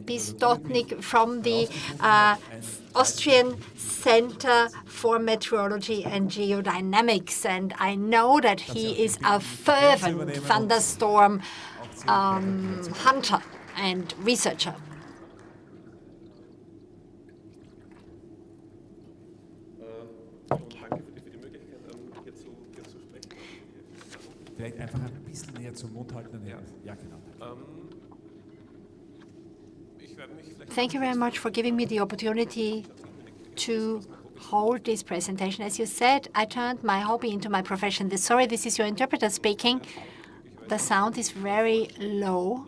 Pistotnig from the Austrian Center for Meteorology and Geodynamics. And I know that he is a fervent thunderstorm hunter and researcher. Vielleicht einfach ein bisschen näher zum Mund halten. Ja, genau. Thank you very much for giving me the opportunity to hold this presentation. As you said, I turned my hobby into my profession. Sorry, this is your interpreter speaking. The sound is very low.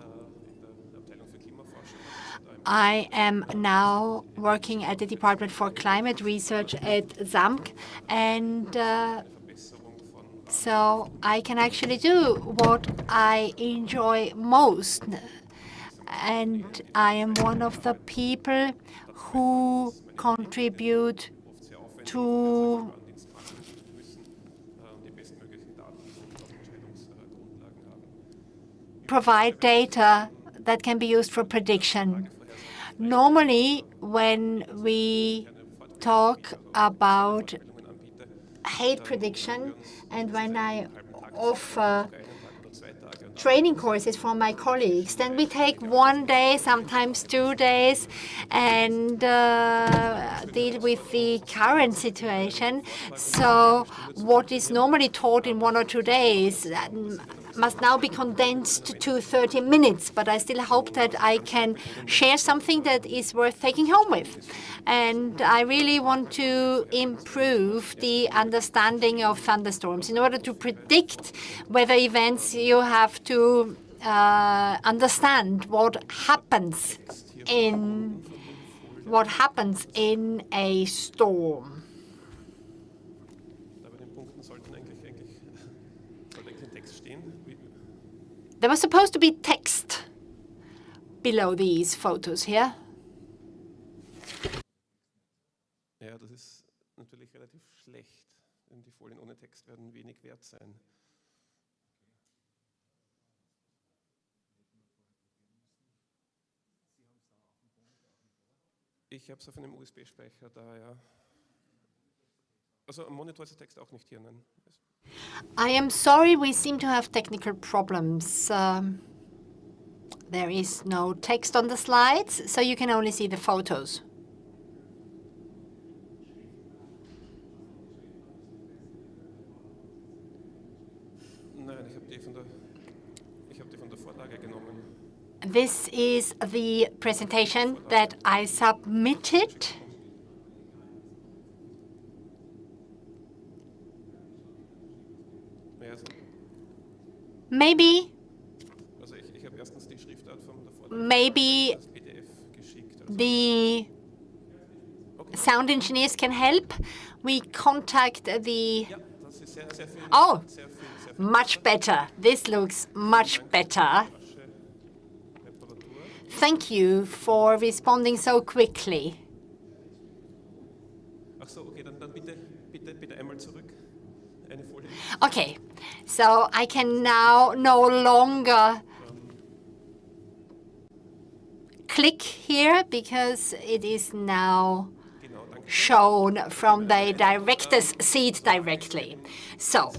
I am now working at the Department for Climate Research at ZAMK, and so I can actually do what I enjoy most. And I am one of the people who contribute to provide data that can be used for prediction. Normally, when we talk about hail prediction and when I offer training courses for my colleagues, then we take 1 day, sometimes 2 days, and deal with the current situation. So what is normally taught in 1 or 2 days must now be condensed to 30 minutes, but I still hope that I can share something that is worth taking home with. And I really want to improve the understanding of thunderstorms. In order to predict weather events, you have to understand what happens in a storm. There was supposed to be text below these photos here. Ja, das ist natürlich relativ schlecht. Die Folien ohne Text werden wenig wert sein. Ich habe es auf einem USB-Speicher da, ja. Also am Monitor ist der Text auch nicht hier, nein. I am sorry, we seem to have technical problems. There is no text on the slides, so you can only see the photos. Nein, ich habe die von der Vorlage genommen. This is the presentation that I submitted. Maybe the sound engineers can help. We contact the... Oh, much better. This looks much better. Thank you for responding so quickly. Okay, so I can now no longer click here because it is now shown from the director's seat directly. So,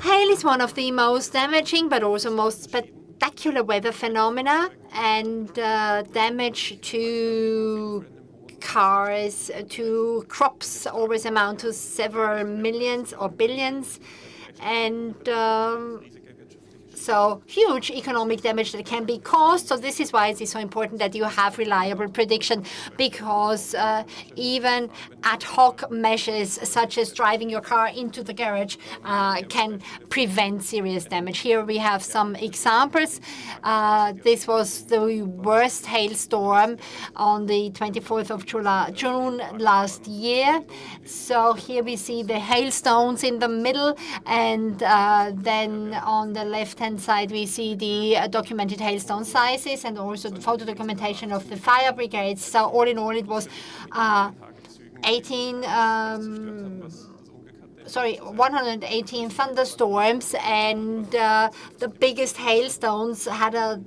hail is one of the most damaging but also most spectacular weather phenomena, and damage to cars, to crops always amount to several millions or billions, and so huge economic damage that can be caused. So this is why it is so important that you have reliable prediction, because even ad hoc measures such as driving your car into the garage can prevent serious damage. Here we have some examples. This was the worst hailstorm on the 24th of June last year. So here we see the hailstones in the middle, and then on the left-hand side we see the documented hailstone sizes and also the photo documentation of the fire brigades. So all in all it was 18 118 thunderstorms, and the biggest hailstones had a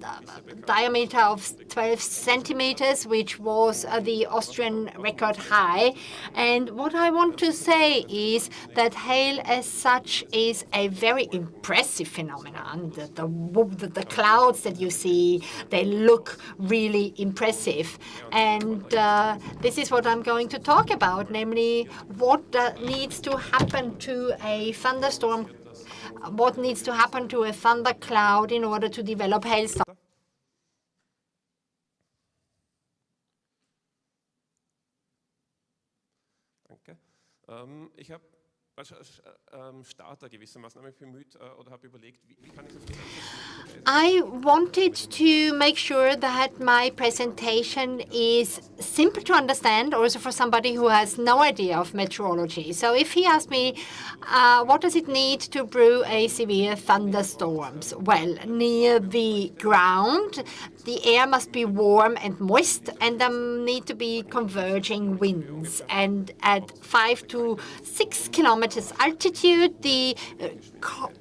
diameter of 12 centimeters, which was the Austrian record high. And what I want to say is that hail as such is a very impressive phenomenon. The clouds that you see, they look really impressive. And this is what I'm going to talk about, namely what needs to happen to a thunderstorm, what needs to happen to a thundercloud in order to develop hailstorms. Danke. Ich habe als Starter gewissermaßen einmal bemüht oder habe überlegt, wie kann ich das I wanted to make sure that my presentation is simple to understand, also for somebody who has no idea of meteorology. So if he asked me, what does it need to brew a severe thunderstorms? Well, near the ground, the air must be warm and moist, and there need to be converging winds. And at 5 to 6 kilometers altitude, the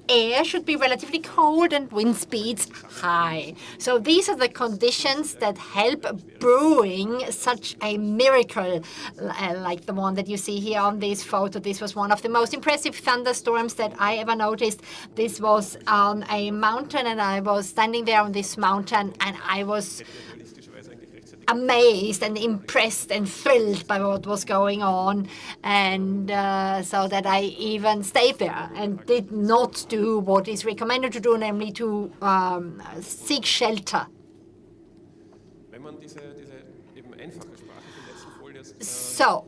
air should be relatively cold and wind speeds high. So these are the conditions that help brewing such a miracle like the one that you see here on this photo. This was one of the most impressive thunderstorms that I ever noticed. This was on a mountain, and I was standing there on this mountain, and I was amazed and impressed and thrilled by what was going on, and so that I even stayed there and did not do what is recommended to do, namely to seek shelter. So,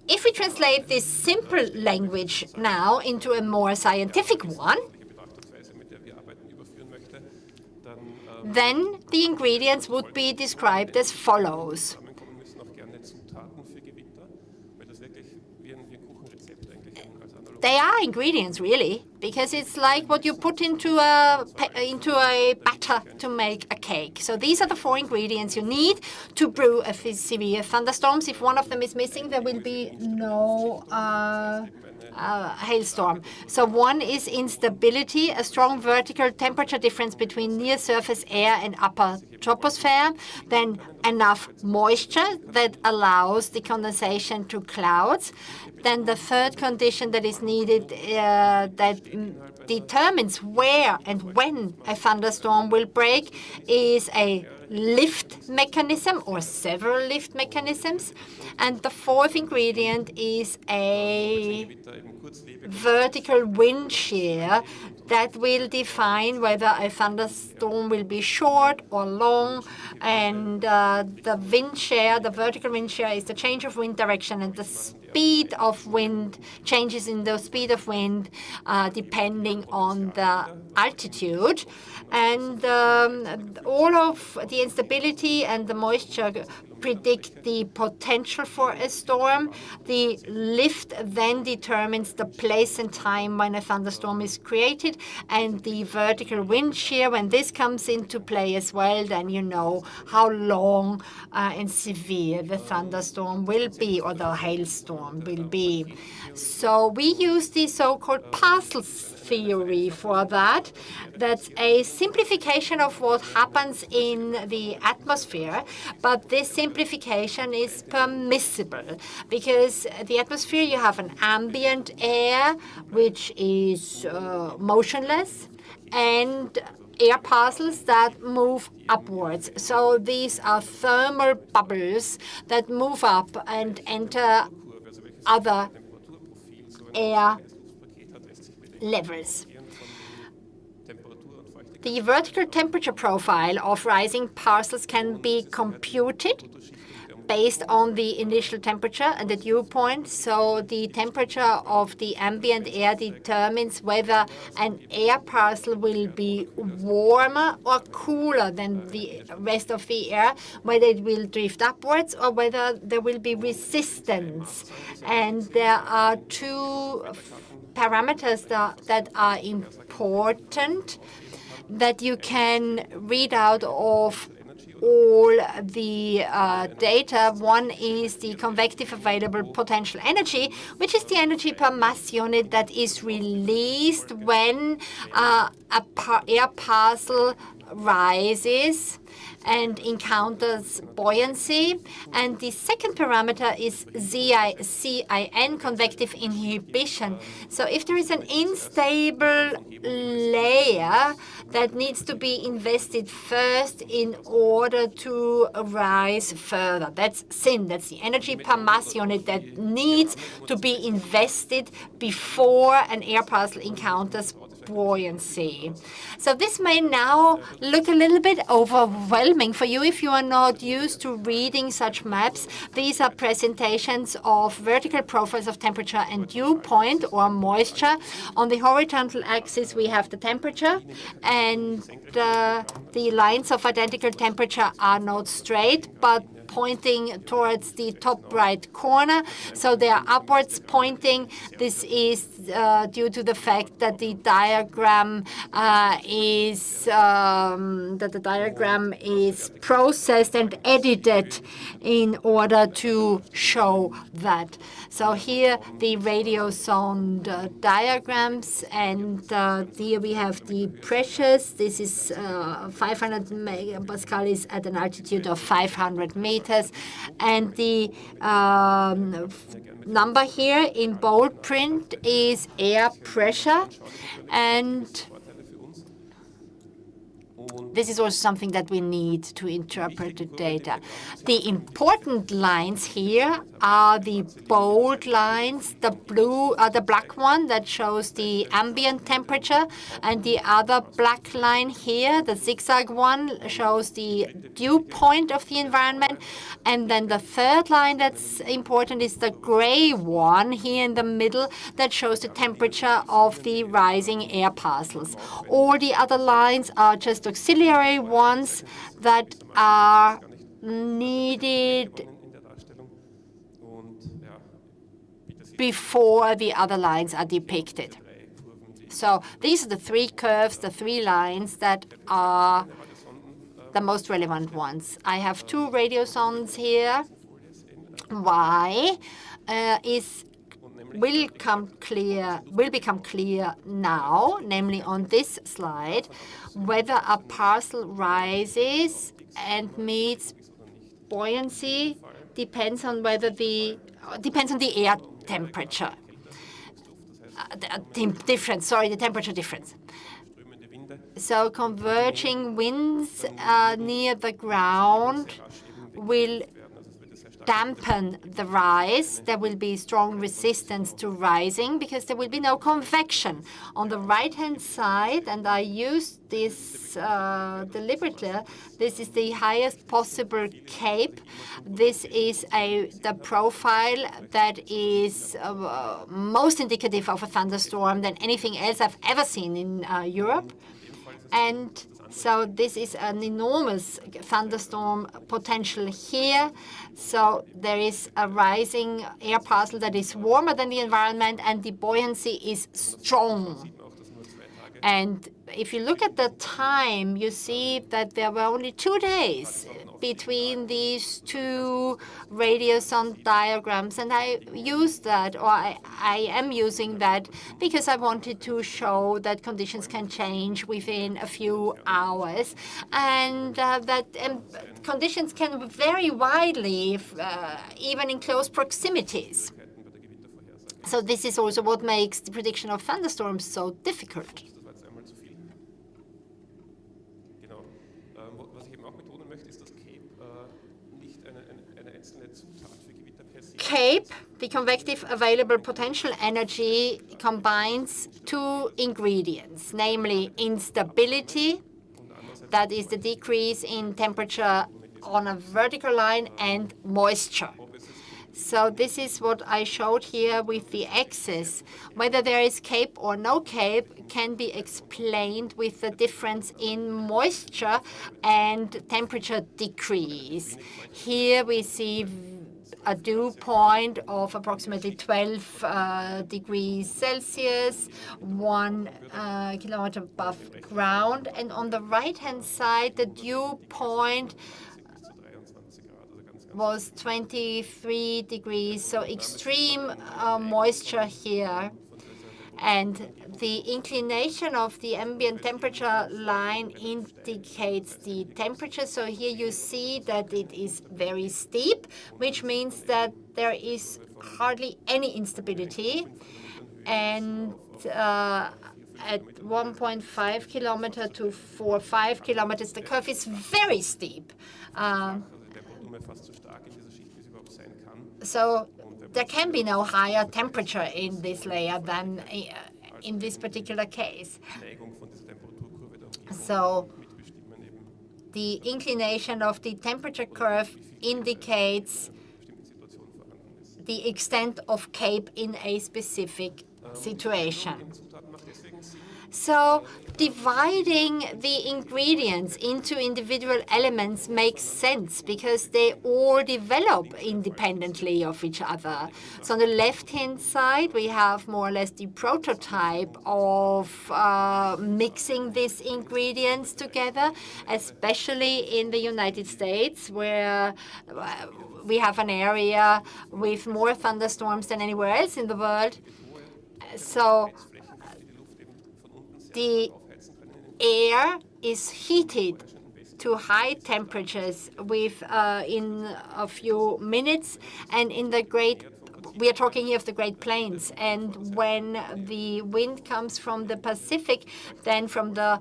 if we translate this simple language now into a more scientific one, then the ingredients would be described as follows. They are ingredients, really, because it's like what you put into a batter to make a cake. So these are the 4 ingredients you need to brew a severe thunderstorms. If one of them is missing, there will be no hailstorm. So one is instability, a strong vertical temperature difference between near surface air and upper troposphere. Then enough moisture that allows the condensation to clouds. Then the third condition that is needed that determines where and when a thunderstorm will break is a lift mechanism or several lift mechanisms. And the fourth ingredient is a vertical wind shear that will define whether a thunderstorm will be short or long. And the wind shear, the vertical wind shear, is the change of wind direction, and the speed of wind changes in the speed of wind depending on the altitude. And all of the instability and the moisture predict the potential for a storm. The lift then determines the place and time when a thunderstorm is created, and the vertical wind shear, when this comes into play as well, then you know how long and severe the thunderstorm will be, or the hailstorm will be. So we use the so-called parcels theory for that. That's a simplification of what happens in the atmosphere, but this simplification is permissible because the atmosphere, you have an ambient air which is motionless and air parcels that move upwards. So these are thermal bubbles that move up and enter other air levels. The vertical temperature profile of rising parcels can be computed based on the initial temperature and the dew point. So the temperature of the ambient air determines whether an air parcel will be warmer or cooler than the rest of the air, whether it will drift upwards or whether there will be resistance. And there are 2 parameters that are important that you can read out of all the data. One is the convective available potential energy, which is the energy per mass unit that is released when air parcel rises and encounters buoyancy. And the second parameter is CIN, convective inhibition. So if there is an unstable layer that needs to be invested first in order to rise further, that's SIN, that's the energy per mass unit that needs to be invested before an air parcel encounters buoyancy. So this may now look a little bit overwhelming for you if you are not used to reading such maps. These are presentations of vertical profiles of temperature and dew point or moisture. On the horizontal axis we have the temperature, and the lines of identical temperature are not straight but pointing towards the top right corner, so they are upwards pointing. This is due to the fact that the diagram is processed and edited in order to show that. So here the radiosonde diagrams, and here we have the pressures. This is 500 megapascal is at an altitude of 500 meters, and the number here in bold print is air pressure, and this is also something that we need to interpret the data. The important lines here are the bold lines. The blue, the black one that shows the ambient temperature, and the other black line here, the zigzag one, shows the dew point of the environment. And then the third line that's important is the gray one here in the middle that shows the temperature of the rising air parcels. All the other lines are just auxiliary ones that are needed before the other lines are depicted. So these are the three curves, the three lines that are the most relevant ones. I have two radiosondes here. Why will become clear now, namely on this slide, whether a parcel rises and meets buoyancy depends on the air temperature. The temperature difference. So converging winds near the ground will dampen the rise. There will be strong resistance to rising because there will be no convection. On the right-hand side, and I used this deliberately, this is the highest possible cape. This is the profile that is most indicative of a thunderstorm than anything else I've ever seen in Europe. And so this is an enormous thunderstorm potential here. So there is a rising air parcel that is warmer than the environment, and the buoyancy is strong. And if you look at the time, you see that there were only 2 days between these two radiosonde diagrams, and I used that, or I am using that, because I wanted to show that conditions can change within a few hours, and that conditions can vary widely, even in close proximities. So this is also what makes the prediction of thunderstorms so difficult. CAPE, the convective available potential energy, combines two ingredients, namely instability, that is the decrease in temperature on a vertical line, and moisture. So this is what I showed here with the axis. Whether there is CAPE or no CAPE can be explained with the difference in moisture and temperature decrease. Here we see a dew point of approximately 12 degrees Celsius, 1 kilometer above ground. And on the right-hand side, the dew point was 23 degrees, so extreme moisture here. And the inclination of the ambient temperature line indicates the temperature. So here you see that it is very steep, which means that there is hardly any instability. And at 1.5 kilometer to 5 kilometers, the curve is very steep. So there can be no higher temperature in this layer than in this particular case. So the inclination of the temperature curve indicates the extent of CAPE in a specific situation. So dividing the ingredients into individual elements makes sense because they all develop independently of each other. So on the left-hand side, we have more or less the prototype of mixing these ingredients together, especially in the United States, where we have an area with more thunderstorms than anywhere else in the world. So the air is heated to high temperatures in a few minutes, and we are talking here of the Great Plains. And when the wind comes from the Pacific, then from the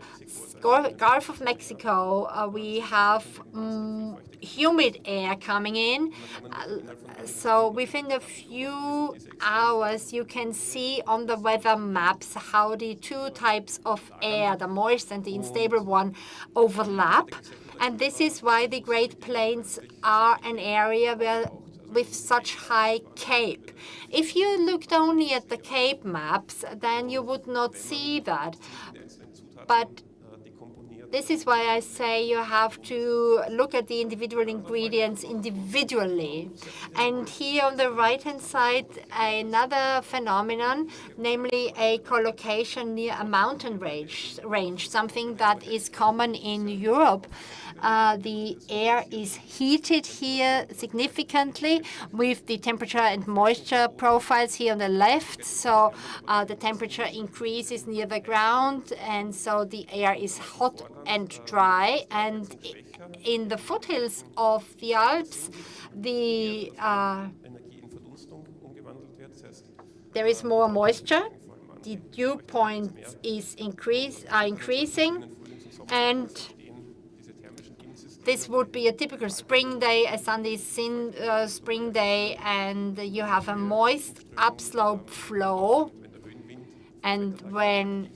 Gulf of Mexico, we have humid air coming in. So within a few hours, you can see on the weather maps how the two types of air, the moist and the unstable one, overlap. And this is why the Great Plains are an area with such high CAPE. If you looked only at the CAPE maps, then you would not see that. But this is why I say you have to look at the individual ingredients individually. And here on the right-hand side, another phenomenon, namely a collocation near a mountain range, something that is common in Europe. The air is heated here significantly with the temperature and moisture profiles here on the left. So the temperature increases near the ground, and so the air is hot and dry. And in the foothills of the Alps, there is more moisture. The dew points are increasing, and this would be a typical spring day, a sunny spring day, and you have a moist upslope flow. And when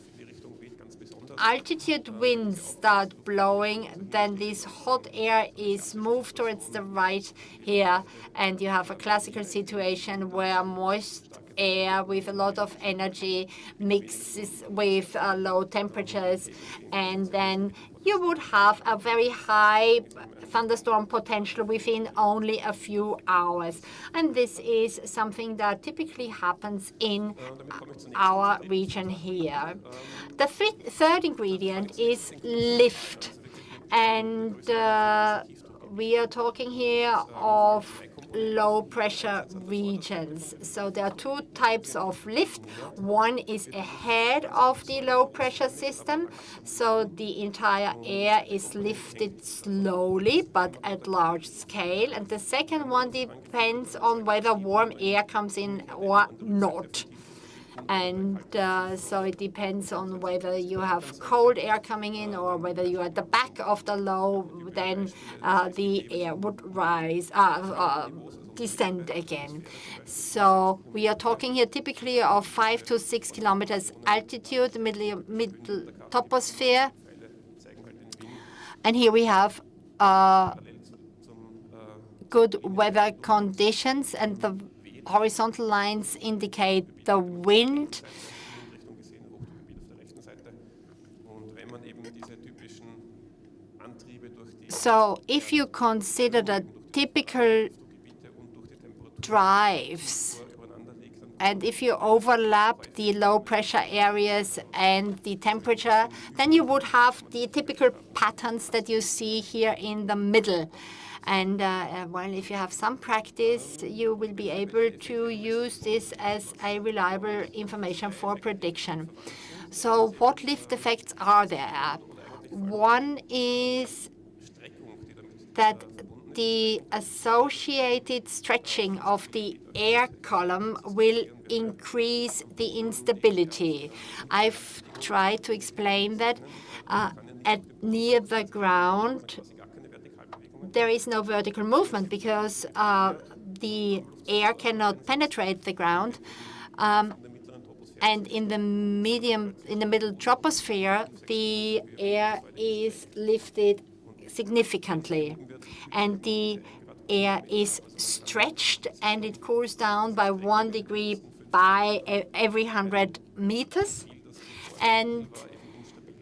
altitude winds start blowing, then this hot air is moved towards the right here, and you have a classical situation where moist air with a lot of energy mixes with low temperatures, and then you would have a very high thunderstorm potential within only a few hours. And this is something that typically happens in our region here. The third ingredient is lift. And we are talking here of low-pressure regions. So there are two types of lift. One is ahead of the low-pressure system, so the entire air is lifted slowly but at large scale. And the second one depends on whether warm air comes in or not. And so it depends on whether you have cold air coming in or whether you are at the back of the low, then the air would descend again. So we are talking here typically of 5 to 6 kilometers altitude, middle toposphere. And here we have good weather conditions, and the horizontal lines indicate the wind. So if you consider the typical drives, and if you overlap the low pressure areas and the temperature, then you would have the typical patterns that you see here in the middle. And well, if you have some practice, you will be able to use this as a reliable information for prediction. So what lift effects are there? One is that the associated stretching of the air column will increase the instability. I've tried to explain that near the ground, there is no vertical movement because the air cannot penetrate the ground. And in the middle troposphere, the air is lifted significantly, and the air is stretched, and it cools down by 1 degree by every 100 meters. And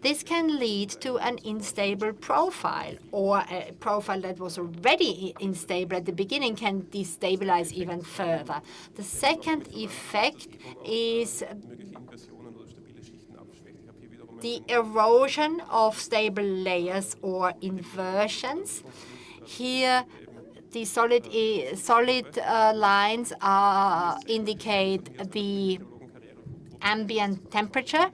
this can lead to an unstable profile, or a profile that was already unstable at the beginning can destabilize even further. The second effect is the erosion of stable layers or inversions. Here, the solid lines indicate the ambient temperature.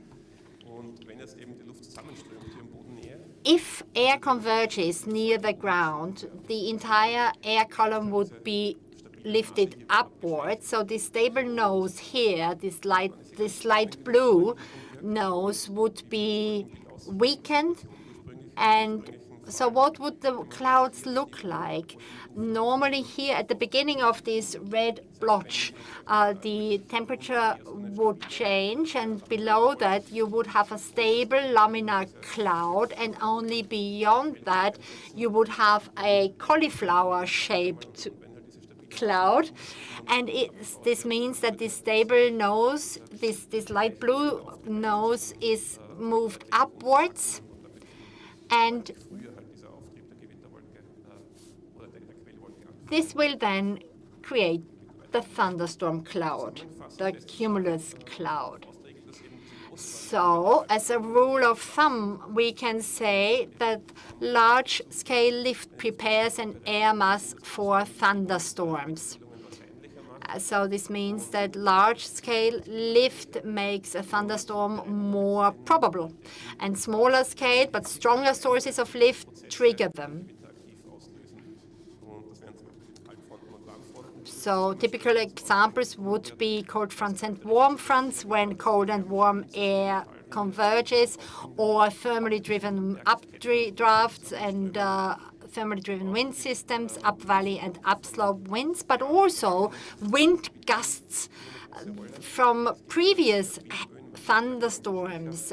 If air converges near the ground, the entire air column would be lifted upwards. So this stable nose here, this light blue nose, would be weakened. And so what would the clouds look like? Normally here at the beginning of this red blotch, the temperature would change, and below that you would have a stable laminar cloud, and only beyond that you would have a cauliflower-shaped cloud. And this means that this stable nose, this light blue nose, is moved upwards, and this will then create the thunderstorm cloud, the cumulus cloud. So, as a rule of thumb, we can say that large-scale lift prepares an air mass for thunderstorms. So this means that large-scale lift makes a thunderstorm more probable, and smaller scale but stronger sources of lift trigger them. So typical examples would be cold fronts and warm fronts when cold and warm air converges, or thermally driven updrafts and thermally driven wind systems, up valley and upslope winds, but also wind gusts from previous thunderstorms.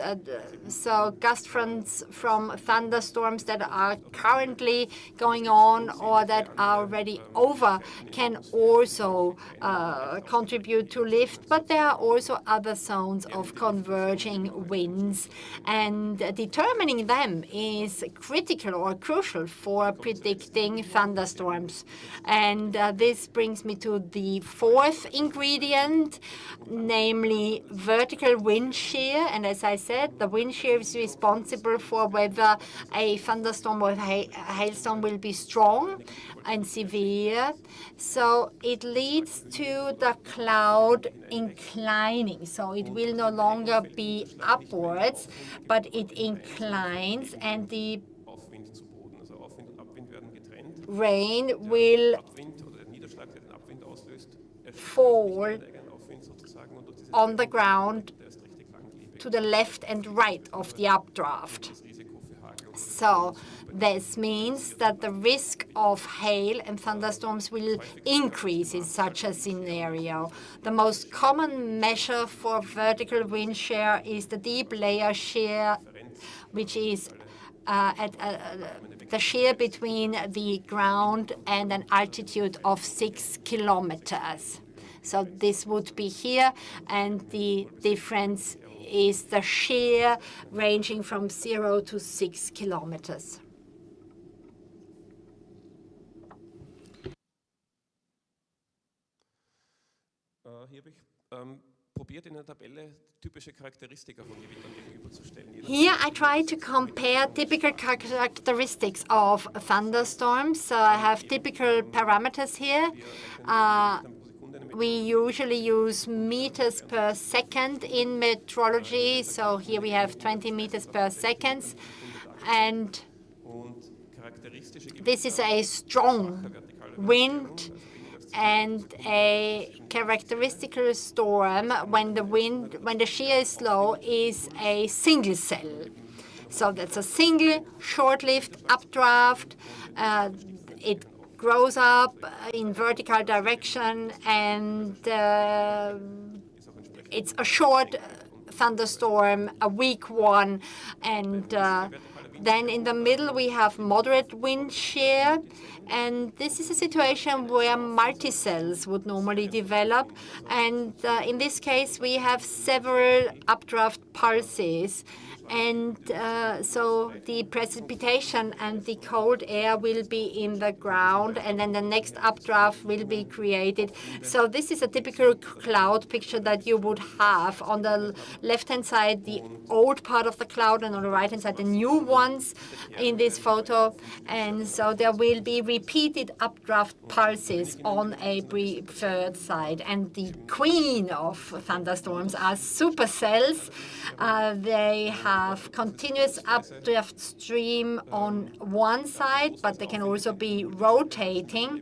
So gust fronts from thunderstorms that are currently going on or that are already over can also contribute to lift, but there are also other zones of converging winds, and determining them is critical or crucial for predicting thunderstorms. And this brings me to the fourth ingredient, namely vertical wind shear. And as I said, the wind shear is responsible for whether a thunderstorm or hailstorm will be strong and severe. So it leads to the cloud inclining. So it will no longer be upwards, but it inclines, and the rain will fall on the ground to the left and right of the updraft. So this means that the risk of hail and thunderstorms will increase in such a scenario. The most common measure for vertical wind shear is the deep layer shear, which is the shear between the ground and an altitude of 6 kilometers. So this would be here, and the difference is the shear ranging from 0 to 6 kilometers. Hier habe ich probiert, in einer Tabelle typische Charakteristika von Gewittern gegenüberzustellen. Here I try to compare typical characteristics of thunderstorms. So I have typical parameters here. We usually use meters per second in meteorology. So here we have 20 meters per second. And this is a strong wind and a characteristical storm when the shear is low, is a single cell. So that's a single short-lived updraft. It grows up in vertical direction, and it's a short thunderstorm, a weak one, and then in the middle we have moderate wind shear, and this is a situation where multicells would normally develop. And in this case, we have several updraft pulses. And so the precipitation and the cold air will be in the ground, and then the next updraft will be created. So this is a typical cloud picture that you would have. On the left-hand side, the old part of the cloud, and on the right-hand side, the new ones in this photo. And so there will be repeated updraft pulses on a preferred side. And the queen of thunderstorms are supercells. They have continuous updraft stream on one side, but they can also be rotating.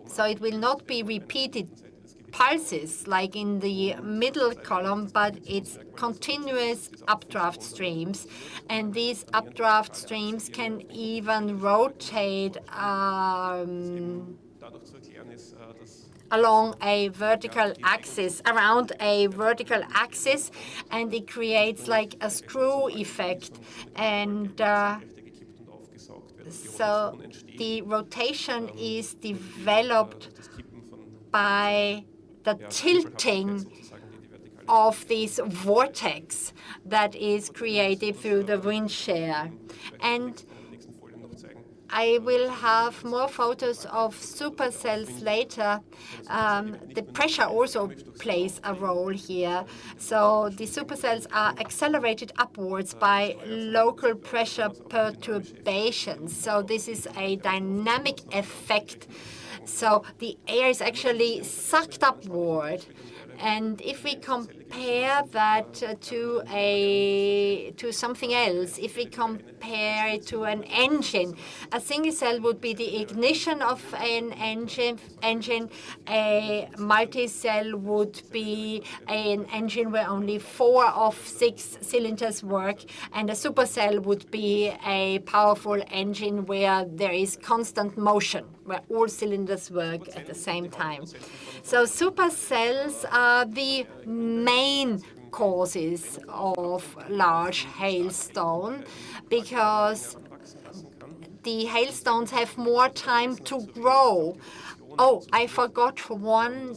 So it will not be repeated pulses like in the middle column, but it's continuous updraft streams. And these updraft streams can even rotate along a vertical axis, around a vertical axis, and it creates like a screw effect. And so the rotation is developed by the tilting of this vortex that is created through the wind shear. And I will have more photos of supercells later. The pressure also plays a role here. So the supercells are accelerated upwards by local pressure perturbations. So this is a dynamic effect. So the air is actually sucked upward. And if we compare that to something else, if we compare it to an engine, a single cell would be the ignition of an engine. A multi-cell would be an engine where only 4 of 6 cylinders work, and a supercell would be a powerful engine where there is constant motion, where all cylinders work at the same time. So supercells are the main causes of large hailstone because the hailstones have more time to grow. Oh, I forgot one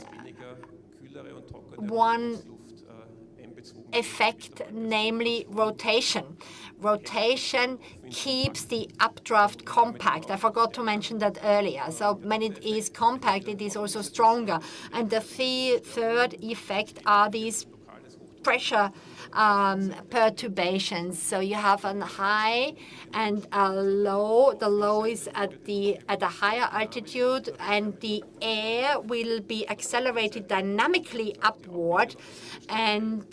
effect, namely rotation. Rotation keeps the updraft compact. I forgot to mention that earlier. So when it is compact, it is also stronger. And the third effect are these pressure perturbations. So you have a high and a low. The low is at a higher altitude, and the air will be accelerated dynamically upward. And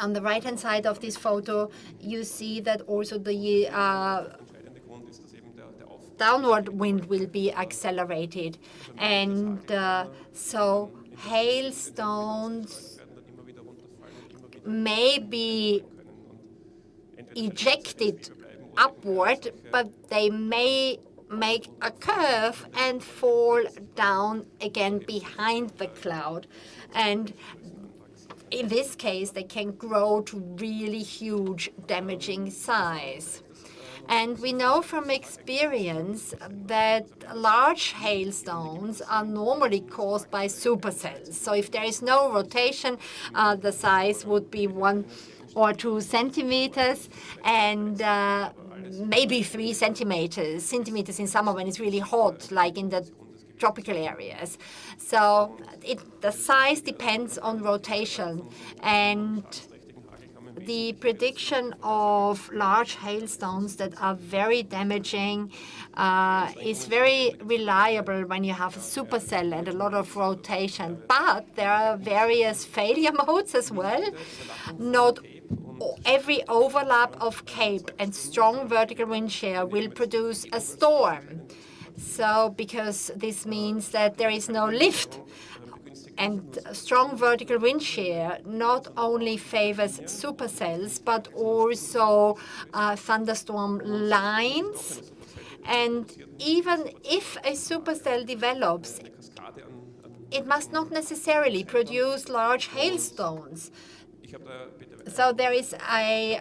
on the right-hand side of this photo, you see that also the downward wind will be accelerated. And so hailstones may be ejected upward, but they may make a curve and fall down again behind the cloud. And in this case, they can grow to really huge damaging size. And we know from experience that large hailstones are normally caused by supercells. So if there is no rotation, the size would be 1 or 2 centimeters, and maybe 3 centimeters in summer when it's really hot, like in the tropical areas. So the size depends on rotation, and the prediction of large hailstones that are very damaging is very reliable when you have a supercell and a lot of rotation. But there are various failure modes as well. Not every overlap of cape and strong vertical wind shear will produce a storm. So, because this means that there is no lift. And strong vertical wind shear not only favors supercells, but also thunderstorm lines. And even if a supercell develops, it must not necessarily produce large hailstones. So there is a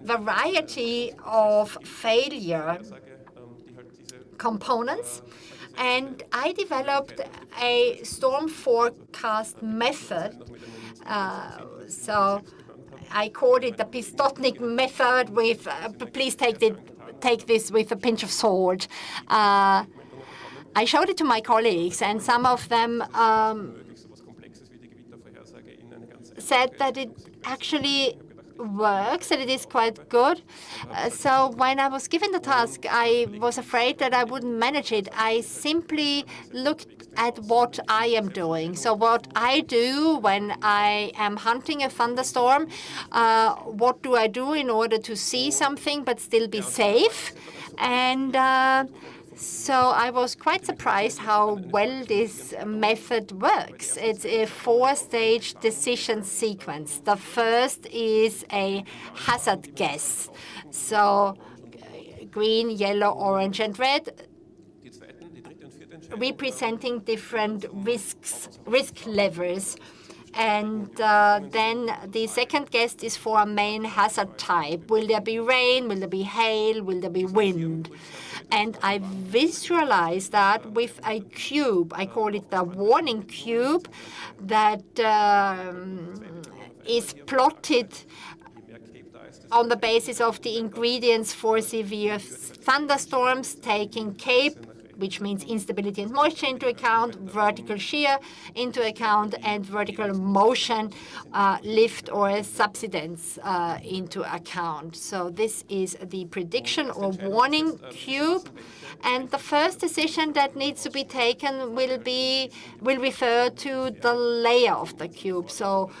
variety of failure components. And I developed a storm forecast method. So I called it the Pistotnig method with, please take this with a pinch of salt. I showed it to my colleagues, and some of them said that it actually works, and it is quite good. So when I was given the task, I was afraid that I wouldn't manage it. I simply looked at what I am doing. So what I do when I am hunting a thunderstorm, what do I do in order to see something but still be safe? And so I was quite surprised how well this method works. It's a 4-stage decision sequence. The first is a hazard guess. So green, yellow, orange, and red, representing different risk levels. And then the second guess is for a main hazard type. Will there be rain? Will there be hail? Will there be wind? And I visualize that with a cube. I call it the warning cube that is plotted on the basis of the ingredients for severe thunderstorms, taking cape, which means instability and moisture, into account, vertical shear into account, and vertical motion, lift or subsidence into account. So this is the prediction or warning cube. And the first decision that needs to be taken will refer to the layer of the cube. So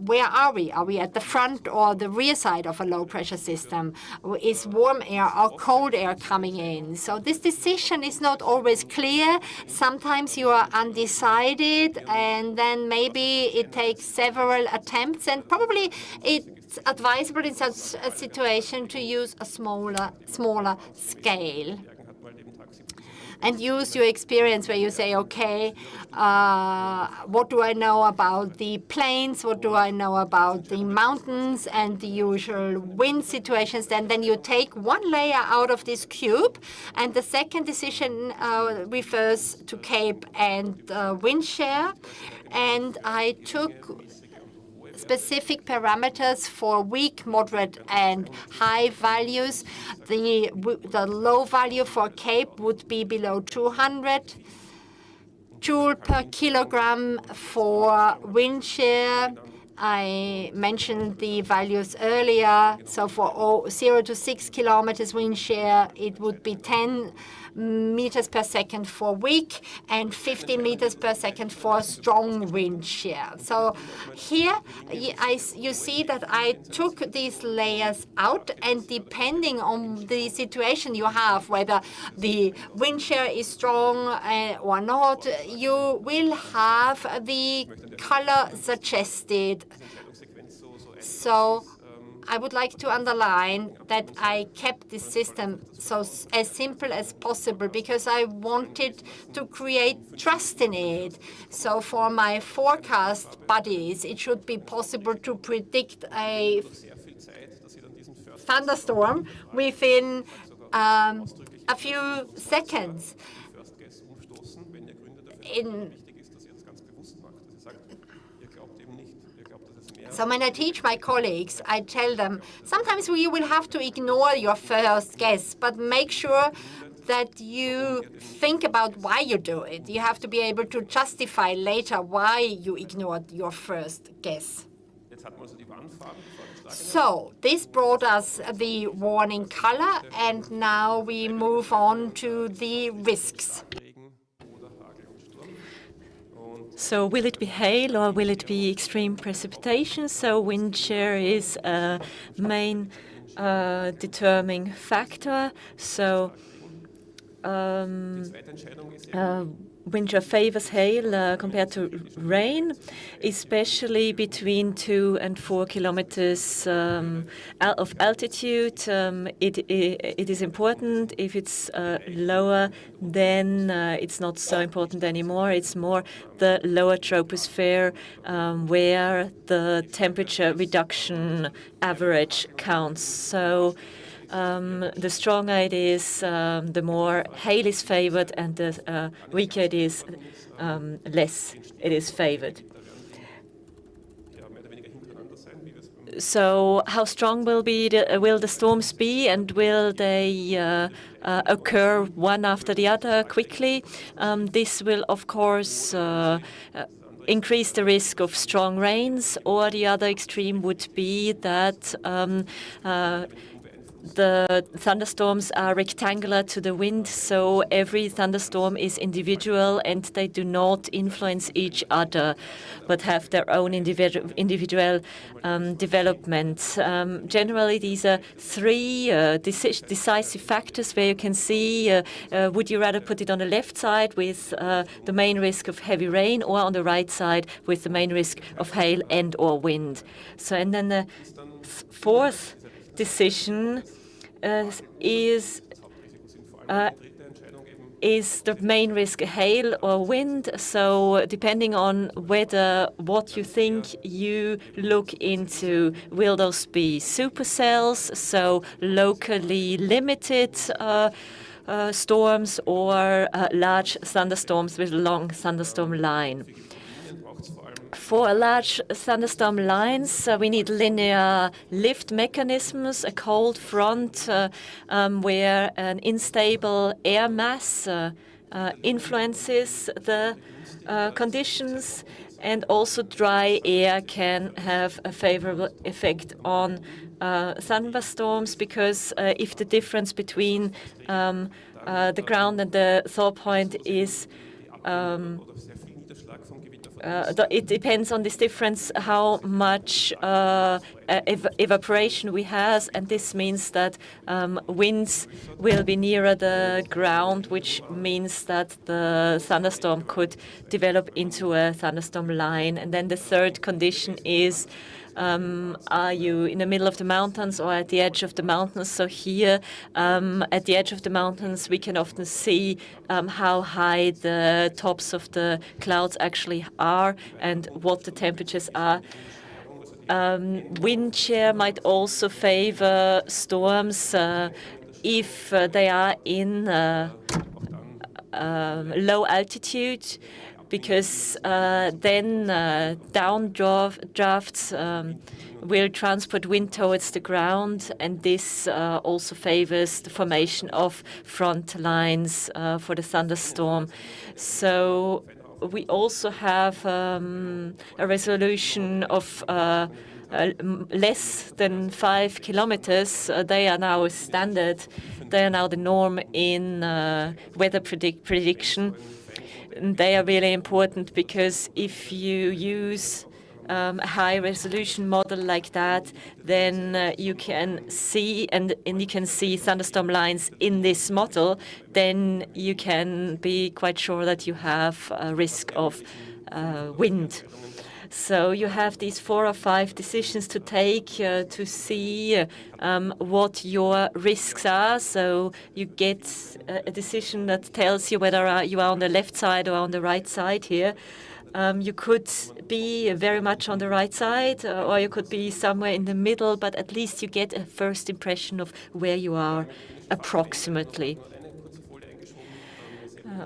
where are we? Are we at the front or the rear side of a low-pressure system? Is warm air or cold air coming in? So this decision is not always clear. Sometimes you are undecided, and then maybe it takes several attempts, and probably it's advisable in such a situation to use a smaller scale. And use your experience where you say, okay, what do I know about the plains? What do I know about the mountains and the usual wind situations? Then you take one layer out of this cube, and the second decision refers to cape and wind shear. And I took specific parameters for weak, moderate, and high values. The low value for cape would be below 200 joule per kilogram. For wind shear, I mentioned the values earlier. So for 0 to 6 kilometers wind shear, it would be 10 meters per second for weak and 50 meters per second for strong wind shear. So here you see that I took these layers out, and depending on the situation you have, whether the wind shear is strong or not, you will have the color suggested. So I would like to underline that I kept this system so as simple as possible because I wanted to create trust in it. So for my forecast buddies, it should be possible to predict a thunderstorm within a few seconds. So when I teach my colleagues, I tell them, sometimes you will have to ignore your first guess, but make sure that you think about why you do it. You have to be able to justify later why you ignored your first guess. So this brought us the warning color, and now we move on to the risks. So will it be hail or will it be extreme precipitation? So wind shear is a main determining factor. So wind shear favors hail compared to rain, especially between 2 and 4 kilometers of altitude. It is important. If it's lower, then it's not so important anymore. It's more the lower troposphere where the temperature reduction average counts. So the stronger it is, the more hail is favored, and the weaker it is, less it is favored. So how strong will the storms be, and will they occur one after the other quickly? This will, of course, increase the risk of strong rains, or the other extreme would be that the thunderstorms are rectangular to the wind, so every thunderstorm is individual and they do not influence each other, but have their own individual development. Generally, these are three decisive factors where you can see would you rather put it on the left side with the main risk of heavy rain, or on the right side with the main risk of hail and or wind. So, and then the fourth decision is the main risk hail or wind. So depending on what you think you look into, will those be supercells, so locally limited storms, or large thunderstorms with a long thunderstorm line? For large thunderstorm lines, we need linear lift mechanisms, a cold front where an unstable air mass influences the conditions, and also dry air can have a favorable effect on thunderstorms, because if the difference between the ground and the thaw point is it depends on this difference how much evaporation we have, and this means that winds will be nearer the ground, which means that the thunderstorm could develop into a thunderstorm line. And then the third condition is, are you in the middle of the mountains or at the edge of the mountains? So here, at the edge of the mountains, we can often see how high the tops of the clouds actually are and what the temperatures are. Wind shear might also favor storms if they are in low altitude, because then downdrafts will transport wind towards the ground, and this also favors the formation of front lines for the thunderstorm. So we also have a resolution of less than 5 kilometers. They are now a standard. They are now the norm in weather prediction. They are really important, because if you use a high-resolution model like that, then you can see and you can see thunderstorm lines in this model. Then you can be quite sure that you have a risk of wind. So you have these 4 or 5 decisions to take to see what your risks are. So you get a decision that tells you whether you are on the left side or on the right side here. You could be very much on the right side, or you could be somewhere in the middle, but at least you get a first impression of where you are approximately.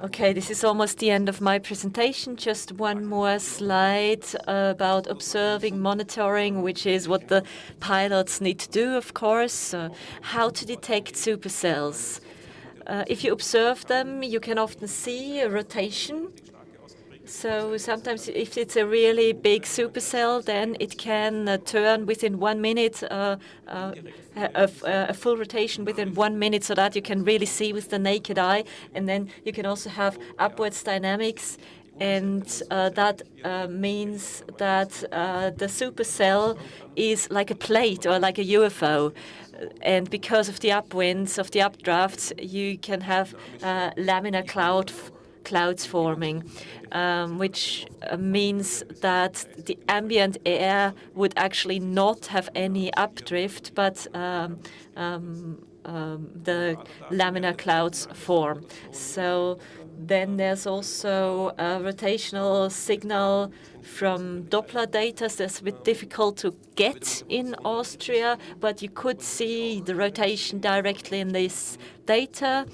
Okay, this is almost the end of my presentation. Just one more slide about observing, monitoring, which is what the pilots need to do, of course. How to detect supercells. If you observe them, you can often see a rotation. So sometimes if it's a really big supercell, then it can turn within 1 minute, a full rotation within 1 minute, so that you can really see with the naked eye. And then you can also have upwards dynamics, and that means that the supercell is like a plate or like a UFO. And because of the upwinds, of the updrafts, you can have laminar clouds forming, which means that the ambient air would actually not have any updrift, but the laminar clouds form. So then there's also a rotational signal from Doppler data. That's a bit difficult to get in Austria, but you could see the rotation directly in this data.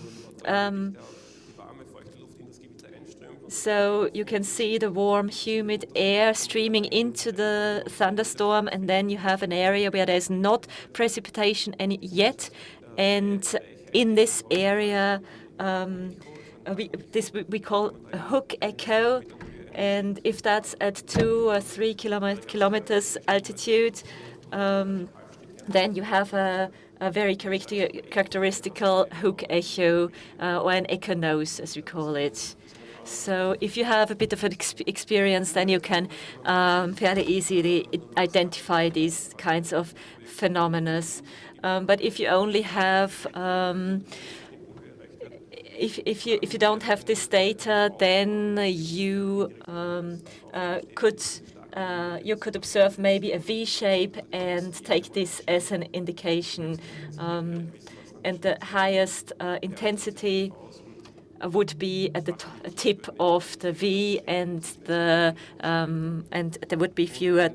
So you can see the warm, humid air streaming into the thunderstorm, and then you have an area where there's not precipitation yet. And in this area, we call a hook echo. And if that's at 2 or 3 kilometers altitude, then you have a very characteristical hook echo, or an echo nose, as we call it. So if you have a bit of an experience, then you can fairly easily identify these kinds of phenomena. But if you only have if you don't have this data, then you could observe maybe a V shape and take this as an indication. And the highest intensity would be at the tip of the V, and there would be fewer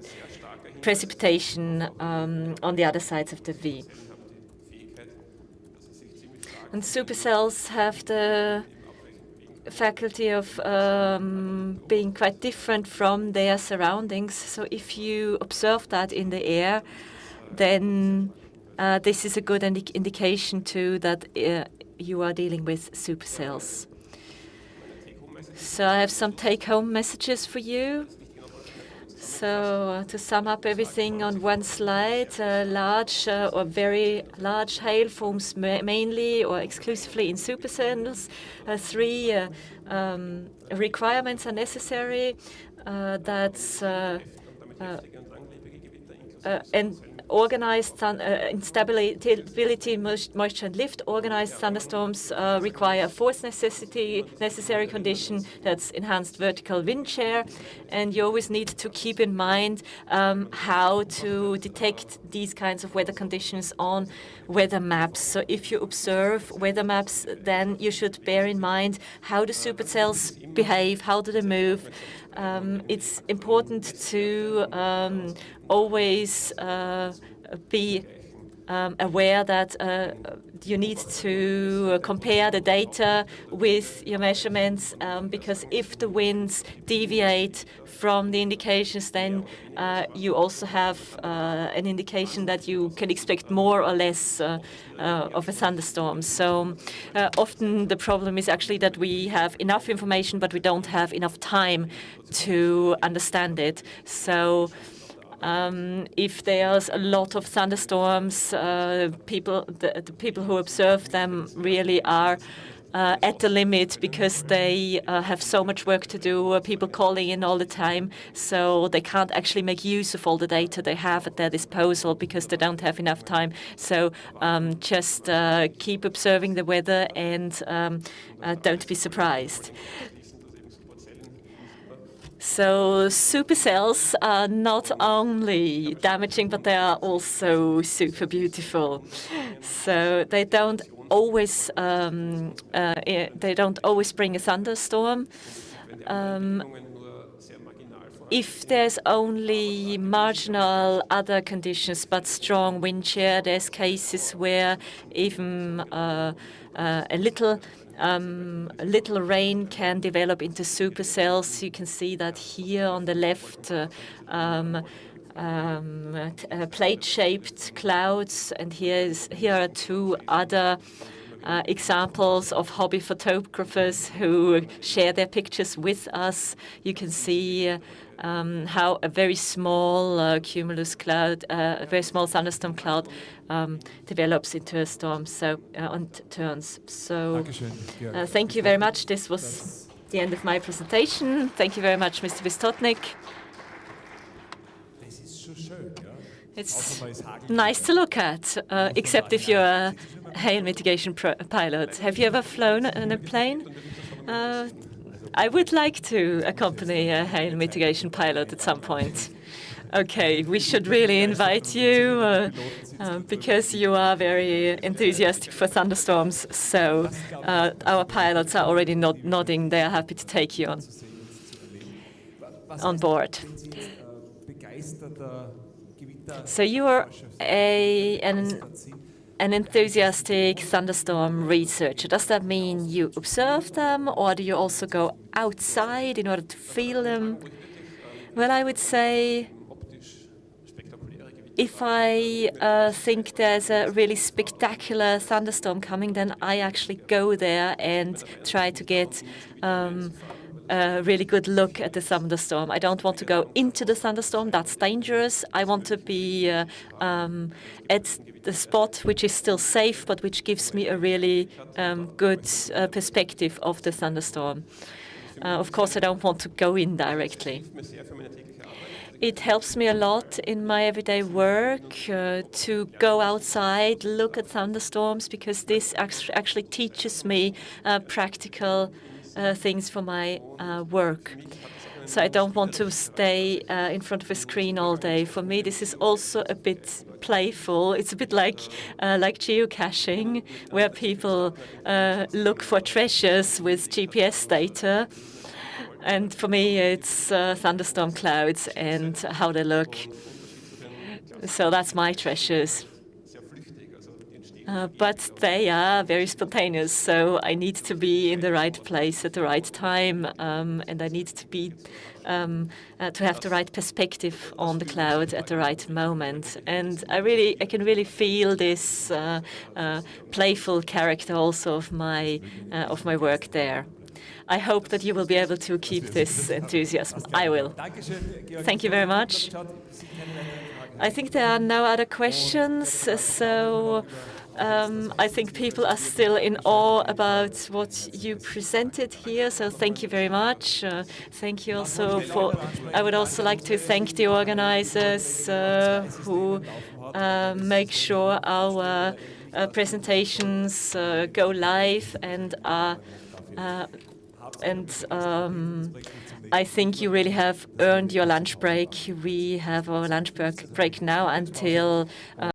precipitation on the other sides of the V. And supercells have the faculty of being quite different from their surroundings. So if you observe that in the air, then this is a good indication too that you are dealing with supercells. So I have some take-home messages for you. So to sum up everything on one slide, large or very large hail forms mainly or exclusively in supercells. 3 requirements are necessary. That's and organized instability, moisture and lift. Organized thunderstorms require a force necessary condition, that's enhanced vertical wind shear. And you always need to keep in mind how to detect these kinds of weather conditions on weather maps. So if you observe weather maps, then you should bear in mind how do supercells behave, how do they move. It's important to always be aware that you need to compare the data with your measurements, because if the winds deviate from the indications, then you also have an indication that you can expect more or less of a thunderstorm. So often the problem is actually that we have enough information, but we don't have enough time to understand it. So if there's a lot of thunderstorms, the people who observe them really are at the limit, because they have so much work to do, people calling in all the time, so they can't actually make use of all the data they have at their disposal because they don't have enough time. So just keep observing the weather and don't be surprised. So supercells are not only damaging, but they are also super beautiful. So they don't always bring a thunderstorm. If there's only marginal other conditions but strong wind shear, there's cases where even a little rain can develop into supercells. You can see that here on the left, plate-shaped clouds, and here are 2 other examples of hobby photographers who share their pictures with us. You can see how a very small cumulus cloud, a very small thunderstorm cloud, develops into a storm, and turns. So, thank you very much. This was the end of my presentation. Thank you very much, Mr. Pistotnig. It's nice to look at, except if you're a hail mitigation pilot. Have you ever flown in a plane? I would like to accompany a hail mitigation pilot at some point. Okay, we should really invite you because you are very enthusiastic for thunderstorms. So our pilots are already nodding. They are happy to take you on board. So you are an enthusiastic thunderstorm researcher. Does that mean you observe them, or do you also go outside in order to feel them? Well, I would say if I think there's a really spectacular thunderstorm coming, then I actually go there and try to get a really good look at the thunderstorm. I don't want to go into the thunderstorm. That's dangerous. I want to be at the spot which is still safe, but which gives me a really good perspective of the thunderstorm. Of course, I don't want to go in directly. It helps me a lot in my everyday work to go outside, look at thunderstorms, because this actually teaches me practical things for my work. So I don't want to stay in front of a screen all day. For me, this is also a bit playful. It's a bit like geocaching, where people look for treasures with GPS data. And for me, it's thunderstorm clouds and how they look. So that's my treasures. But they are very spontaneous, so I need to be in the right place at the right time, and I need to be to have the right perspective on the cloud at the right moment. And I can really feel this playful character also of my work there. I hope that you will be able to keep this enthusiasm. I will. Thank you very much. I think there are no other questions, so I think people are still in awe about what you presented here, so thank you very much. Thank you also I would also like to thank the organizers who make sure our presentations go live and I think you really have earned your lunch break. We have our lunch break now until